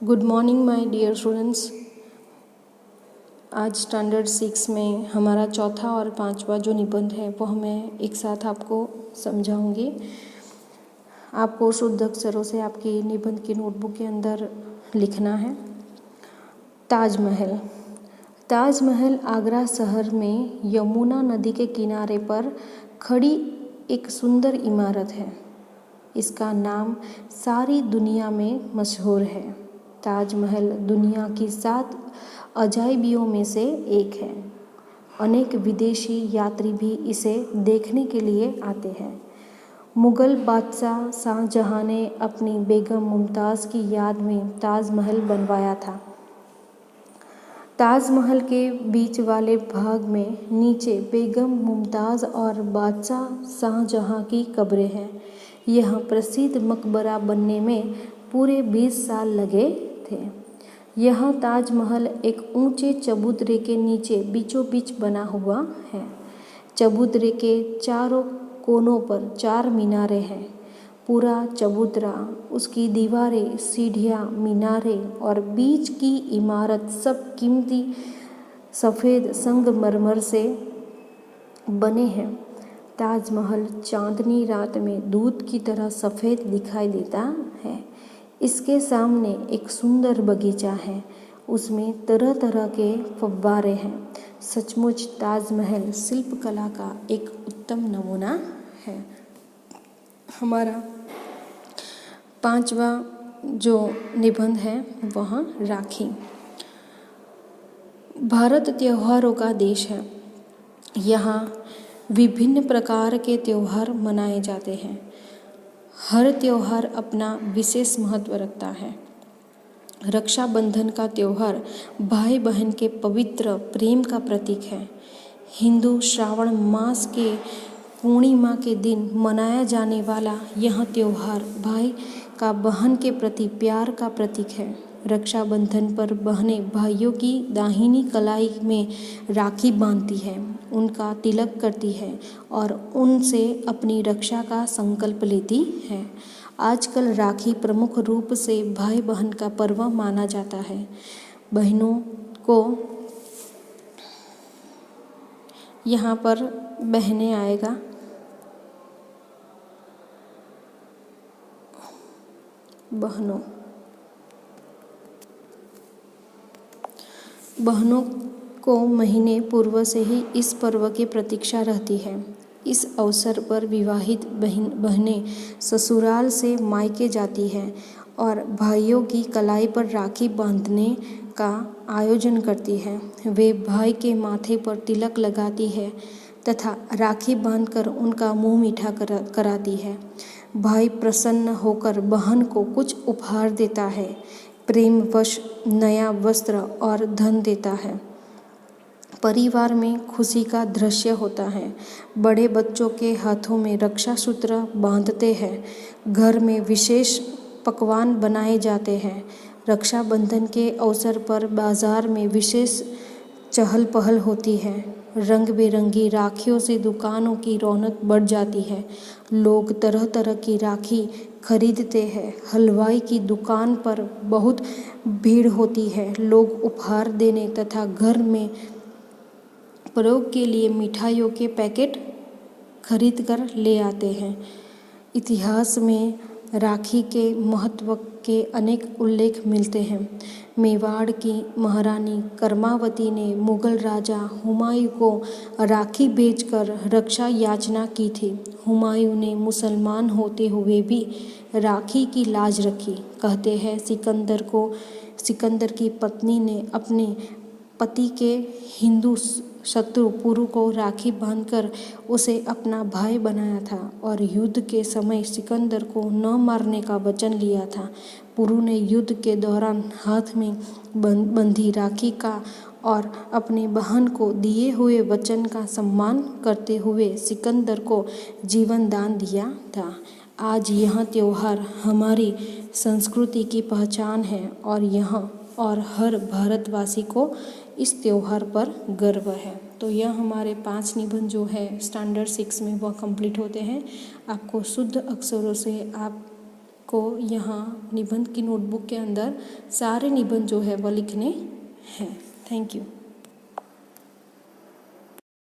Good morning my dear students. आज standard 6 में हमारा चौथा और पांचवा जो निबंध है वह मैं एक साथ आपको समझाऊंगी। आपको शुद्ध अक्षरों से आपकी निबंध की नोटबुक के अंदर लिखना है। ताजमहल। ताजमहल आगरा शहर में यमुना नदी के किनारे पर खड़ी एक सुंदर इमारत है। इसका नाम सारी दुनिया में मशहूर है। ताजमहल दुनिया की 7 अजायबियों में से एक है। अनेक विदेशी यात्री भी इसे देखने के लिए आते हैं। मुग़ल बादशाह शाहजहां ने अपनी बेगम मुमताज़ की याद में ताजमहल बनवाया था। ताजमहल के बीच वाले भाग में नीचे बेगम मुमताज़ और बादशाह शाहजहां की कब्रें हैं। यह प्रसिद्ध मकबरा बनने में पूरे 20 साल लगे थे। यह ताजमहल एक ऊंचे चबूतरे के नीचे बीचों बीच बना हुआ है। चबूतरे के चारों कोनों पर 4 मीनारें हैं। पूरा चबूतरा, उसकी दीवारें, सीढ़ियाँ, मीनारें और बीच की इमारत सब कीमती सफ़ेद संगमरमर से बने हैं। ताजमहल चांदनी रात में दूध की तरह सफ़ेद दिखाई देता है। इसके सामने एक सुंदर बगीचा है। उसमें तरह तरह के फव्वारे हैं। सचमुच ताजमहल शिल्पकला का एक उत्तम नमूना है। हमारा पांचवा जो निबंध है वह राखी। भारत त्योहारों का देश है। यहाँ विभिन्न प्रकार के त्योहार मनाए जाते हैं। हर त्योहार अपना विशेष महत्व रखता है। रक्षाबंधन का त्योहार भाई बहन के पवित्र प्रेम का प्रतीक है। हिंदू श्रावण मास के पूर्णिमा के दिन मनाया जाने वाला यह त्योहार भाई का बहन के प्रति प्यार का प्रतीक है। रक्षाबंधन पर बहनें भाइयों की दाहिनी कलाई में राखी बांधती हैं, उनका तिलक करती है और उनसे अपनी रक्षा का संकल्प लेती हैं। आजकल राखी प्रमुख रूप से भाई बहन का पर्व माना जाता है। बहनों को यहाँ पर बहनें आएगा। बहनों को महीने पूर्व से ही इस पर्व की प्रतीक्षा रहती है। इस अवसर पर विवाहित बहनें ससुराल से मायके जाती हैं और भाइयों की कलाई पर राखी बांधने का आयोजन करती हैं। वे भाई के माथे पर तिलक लगाती है तथा राखी बांधकर उनका मुंह मीठा कराती है। भाई प्रसन्न होकर बहन को कुछ उपहार देता है, प्रेमवश नया वस्त्र और धन देता है। परिवार में खुशी का दृश्य होता है। बड़े बच्चों के हाथों में रक्षा सूत्र बांधते हैं। घर में विशेष पकवान बनाए जाते हैं। रक्षाबंधन के अवसर पर बाजार में विशेष चहल पहल होती है। रंग बिरंगी राखियों से दुकानों की रौनक बढ़ जाती है। लोग तरह तरह की राखी खरीदते हैं। हलवाई की दुकान पर बहुत भीड़ होती है। लोग उपहार देने तथा घर में प्रयोग के लिए मिठाइयों के पैकेट खरीद कर ले आते हैं। इतिहास में राखी के महत्व के अनेक उल्लेख मिलते हैं। मेवाड़ की महारानी करमावती ने मुगल राजा हुमायूं को राखी बेचकर रक्षा याचना की थी। हुमायूं ने मुसलमान होते हुए भी राखी की लाज रखी। कहते हैं सिकंदर की पत्नी ने अपने पति के हिंदू शत्रु पुरु को राखी बांधकर उसे अपना भाई बनाया था और युद्ध के समय सिकंदर को न मारने का वचन लिया था। पुरु ने युद्ध के दौरान हाथ में बंधी राखी का और अपनी बहन को दिए हुए वचन का सम्मान करते हुए सिकंदर को जीवन दान दिया था। आज यह त्योहार हमारी संस्कृति की पहचान है और हर भारतवासी को इस त्योहार पर गर्व है। तो यह हमारे 5 निबंध जो है स्टैंडर्ड 6 में वह कंप्लीट होते हैं। आपको शुद्ध अक्षरों से आप को यहाँ निबंध की नोटबुक के अंदर सारे निबंध जो है वह लिखने हैं। Thank you.